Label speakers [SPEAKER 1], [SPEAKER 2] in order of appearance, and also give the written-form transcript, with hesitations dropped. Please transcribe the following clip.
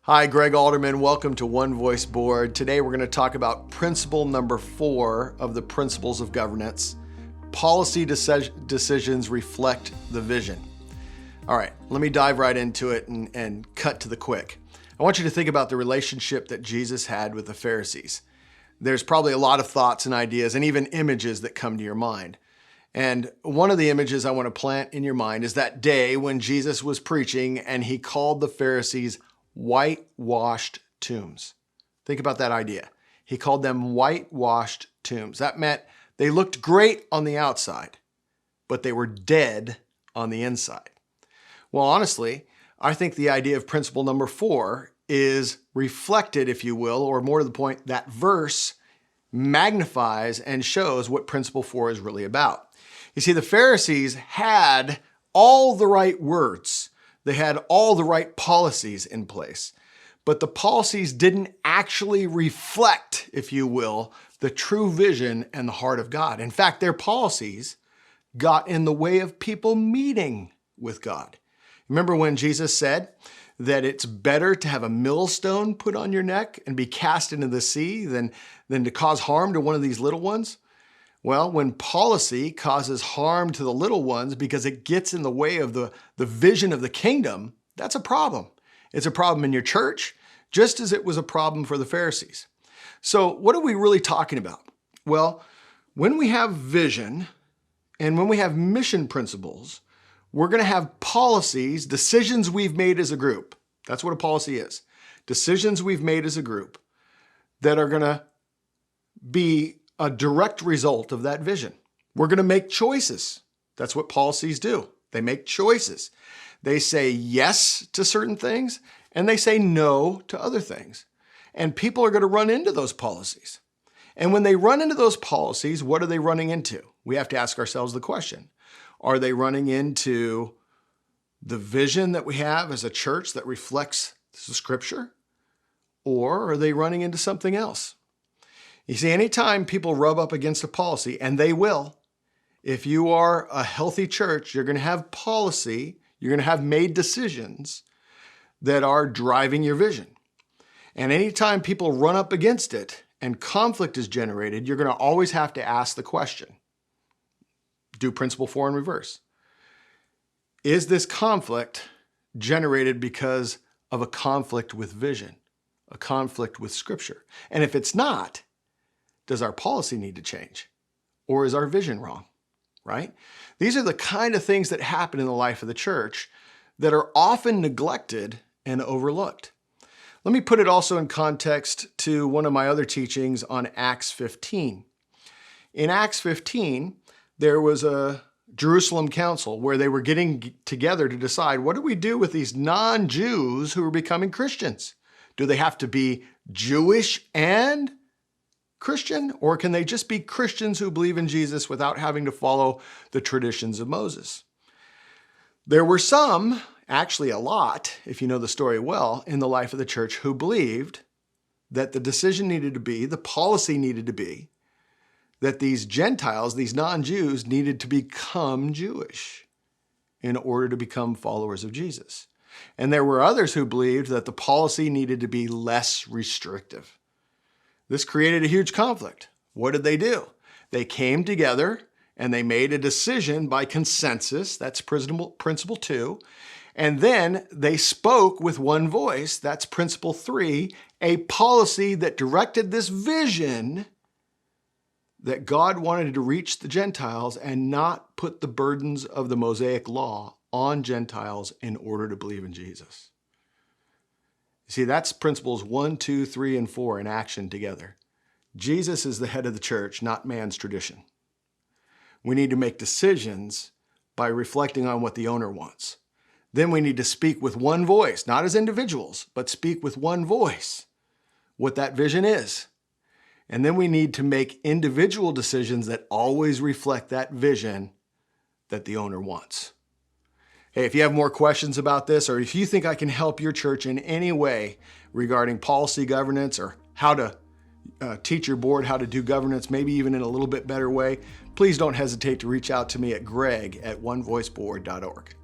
[SPEAKER 1] Hi, Greg Alderman. Welcome to One Voice Board. Today we're going to talk about principle number 4 of the principles of governance. Policy decisions reflect the vision. All right, let me dive right into it and cut to the quick. I want you to think about the relationship that Jesus had with the Pharisees. There's probably a lot of thoughts and ideas and even images that come to your mind. And one of the images I want to plant in your mind is that day when Jesus was preaching and he called the Pharisees whitewashed tombs. Think about that idea. He called them whitewashed tombs. That meant they looked great on the outside, but they were dead on the inside. Well, honestly, I think the idea of principle number 4 is reflected, if you will, or more to the point, that verse magnifies and shows what principle 4 is really about. You see, the Pharisees had all the right words. They had all the right policies in place, but the policies didn't actually reflect, if you will, the true vision and the heart of God. In fact, their policies got in the way of people meeting with God. Remember when Jesus said that it's better to have a millstone put on your neck and be cast into the sea than to cause harm to one of these little ones? Well, when policy causes harm to the little ones because it gets in the way of the vision of the kingdom, that's a problem. It's a problem in your church, just as it was a problem for the Pharisees. So what are we really talking about? Well, when we have vision and when we have mission principles, we're going to have policies, decisions we've made as a group. That's what a policy is. Decisions we've made as a group that are going to be a direct result of that vision. We're going to make choices. That's what policies do. They make choices. They say yes to certain things and they say no to other things. And people are going to run into those policies. And when they run into those policies, what are they running into? We have to ask ourselves the question. Are they running into the vision that we have as a church that reflects the Scripture? Or are they running into something else? You see, anytime people rub up against a policy, and they will, if you are a healthy church, you're going to have policy, you're going to have made decisions that are driving your vision. And anytime people run up against it and conflict is generated, you're going to always have to ask the question. Do principle 4 in reverse. Is this conflict generated because of a conflict with vision, a conflict with Scripture? And if it's not, does our policy need to change? Or is our vision wrong, right? These are the kind of things that happen in the life of the church that are often neglected and overlooked. Let me put it also in context to one of my other teachings on Acts 15. In Acts 15, there was a Jerusalem council where they were getting together to decide, what do we do with these non-Jews who are becoming Christians? Do they have to be Jewish and Christian, or can they just be Christians who believe in Jesus without having to follow the traditions of Moses? There were some, actually a lot, if you know the story well, in the life of the church who believed that the decision needed to be, the policy needed to be, that these Gentiles, these non-Jews, needed to become Jewish in order to become followers of Jesus. And there were others who believed that the policy needed to be less restrictive. This created a huge conflict. What did they do? They came together and they made a decision by consensus. That's principle 2. And then they spoke with one voice. That's principle 3, a policy that directed this vision that God wanted to reach the Gentiles and not put the burdens of the Mosaic law on Gentiles in order to believe in Jesus. You see, that's principles 1, 2, 3, and 4 in action together. Jesus is the head of the church, not man's tradition. We need to make decisions by reflecting on what the owner wants. Then we need to speak with one voice, not as individuals, but speak with one voice, what that vision is. And then we need to make individual decisions that always reflect that vision that the owner wants. Hey, if you have more questions about this, or if you think I can help your church in any way regarding policy governance or how to teach your board how to do governance, maybe even in a little bit better way, please don't hesitate to reach out to me at greg@onevoiceboard.org.